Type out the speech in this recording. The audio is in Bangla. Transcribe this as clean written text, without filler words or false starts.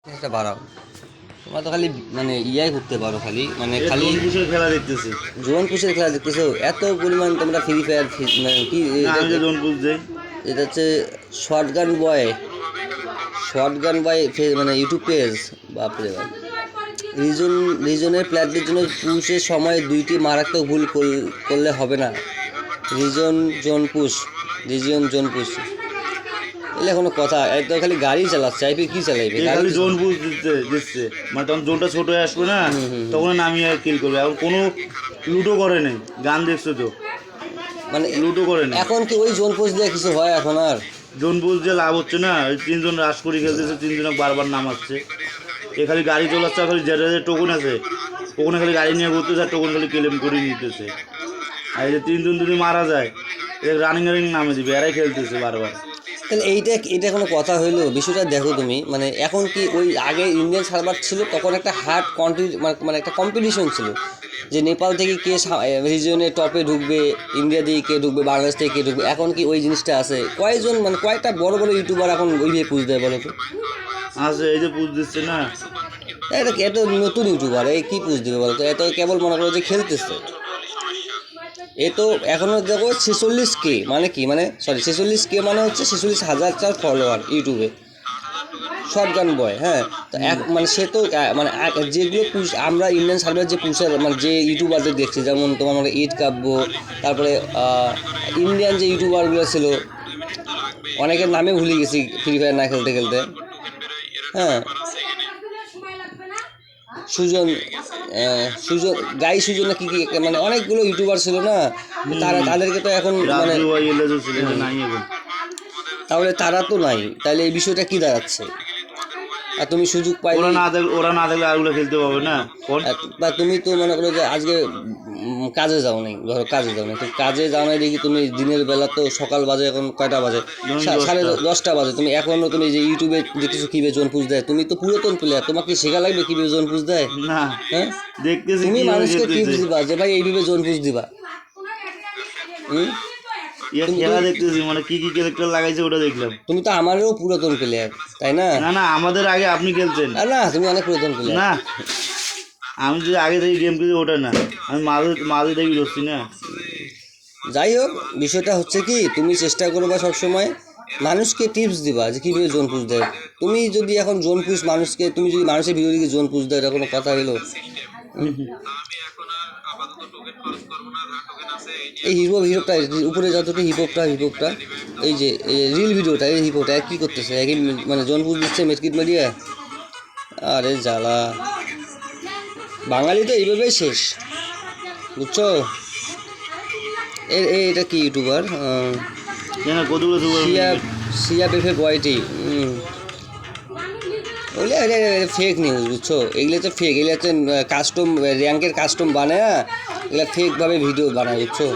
একটা বাড়াও। তোমরা তো খালি মানে ইয়াই করতে পারো, খালি মানে খালি জোনপুষের খেলা দেখতেছি। জোন পুষের খেলা দেখতেছো, এত পরিমাণ তোমরা ফ্রি ফায়ার মানে কি আমি যে জোনপুষ যাই, এটা হচ্ছে শর্ট গান বয় মানে ইউটিউব পেজ। বাপরে বাপ, রিজনের প্লেয়ারদের জন্য পুষের সময় দুইটি মারাত্মক ভুল করলে হবে না। রিজন জোন পুশ এলে কোনো কথা, একদম খালি গাড়ি চালাচ্ছে, আইপি কি চালাইবে, খালি জোনপুষ দিচ্ছে মানে তখন জোনটা ছোট হয়ে আসবে না, তখন নামিয়ে কিল করবে। এখন কোনো লুটো করে নেই, গান দেখছো তো, মানে লুটো করে নেই। এখন কি ওই জোন পোস্ট দিয়ে কিছু হয় এখন আর? জোনপুষ যে লাভ হচ্ছে না, ওই তিনজন রাশ করে খেলতেছে, তিনজনে বারবার নামাচ্ছে। এ খালি গাড়ি চলাচ্ছে, খালি যেটা যে টোকন আছে ওখানে খালি গাড়ি নিয়ে ঘুরতেছে, আর টোকন খালি ক্লেম করে নিতেছে। আর এই যে তিনজন যদি মারা যায়, রানিং নামে দিবে, এরাই খেলতেছে বারবার। তাহলে এইটা কোনো কথা হইলো? বিষয়টা দেখো তুমি, মানে এখন কি ওই আগে ইন্ডিয়ান সার্ভার ছিল, তখন একটা হার্ড মানে একটা কম্পিটিশন ছিল যে নেপাল থেকে কে রিজিয়নে টপে ঢুকবে, ইন্ডিয়া থেকে কে ঢুকবে, বাংলাদেশ থেকে কে ঢুকবে। এখন কি ওই জিনিসটা আছে? কয়েকজন মানে কয়েকটা বড় বড় ইউটিউবার এখন ওইভাবে পুজ দেয় বলো তো? আছে, এই যে পুজ দিচ্ছে না, এত নতুন ইউটিউবার এই কী পুজ দিবে বলো তো? এত কেবল মনে করো যে খেলতেছে। এ তো এখনও দেখো 46K মানে কি, মানে সরি 46K মানে হচ্ছে 46,000 ফলোয়ার ইউটিউবে, শর্টগান বয়। হ্যাঁ, তো মানে সে তো মানে যেগুলো আমরা ইন্ডিয়ান সার্ভার যে পুষার মানে যে ইউটিউবারদের দেখছি, যেমন তোমার মানে ঈদ কাব্য, তারপরে ইন্ডিয়ান যে ইউটিউবারগুলো ছিল, অনেকের নামে ভুলে গেছি ফ্রি ফায়ার না খেলতে খেলতে। হ্যাঁ, সুজন সুজন না কি মানে অনেকগুলো ইউটিউবার ছিল না, তাদেরকে তো এখন মানে তাহলে তারা তো নাই, তাহলে এই বিষয়টা কি দাঁড়াচ্ছে? আর তুমি সুযোগ পাই, ওরা না দেখলে আরগুলো খেলতে পারবে না। বা তুমি তো মনে করো যে আজকে কাজে যাও নাই, ধরো কাজে যাও নাই, তো কাজে যাও নাই দেখি তুমি দিনের বেলা তো সকাল বাজে, এখন কয়টা বাজে, 10:30 বাজে, তুমি এখনও তুমি যে ইউটিউবে দেখতেছো কীভাবে জোন পুজ দেয়। তুমি তো পুরাতন প্লেয়ার, তোমাকে শেখা লাগবে কীভাবে জোন পুজ দেয় না? হ্যাঁ, দেখতেছি তুমি মানুষকে টিপস দিবা যে ভাই এইভাবে জোন পুজ দিবা। খেলা দেখতেছি, মানে কি কি ক্যারেক্টার লাগাইছে ওটা দেখলাম। তুমি তো আমারও পুরাতন প্লেয়ার, তাই না? না, আমাদের আগে আপনি খেলছেন না, তুমি অনেক পুরাতন প্লেয়ার। না, আমি যদি আগে থেকে গেম খেলি ওটা না, আমি মাঝে থেকে ধরছি না। যাই হোক, বিষয়টা হচ্ছে কি, তুমি চেষ্টা করবা সবসময় মানুষকে টিপস দিবা যে কীভাবে জোন পুজ দেয়। তুমি যদি এখন জোন পুজ মানুষকে, তুমি যদি মানুষের ভিডিও দিকে জোন পুজ দেয়, এটা কোনো কথা হলো? এই হিপটা উপরে যতটা হিপটা এই যে রিল ভিডিওটা, এই হিপটা কী করতেছে, একই মানে জোন পুজ দিচ্ছে মেটকিট মারিয়া। আরে জ্বালা, বাঙালি তো এইভাবেই শেষ, বুঝছো? এটা কি ইউটিউবার? সিয়া বেফে বয়টি, ওইলে ফেক নিউজ, বুঝছো? এগুলো তো ফেক, এগুলো হচ্ছে কাস্টম র্যাঙ্কের কাস্টম বানায়, এগুলো ফেকভাবে ভিডিও বানায়, বুঝছো?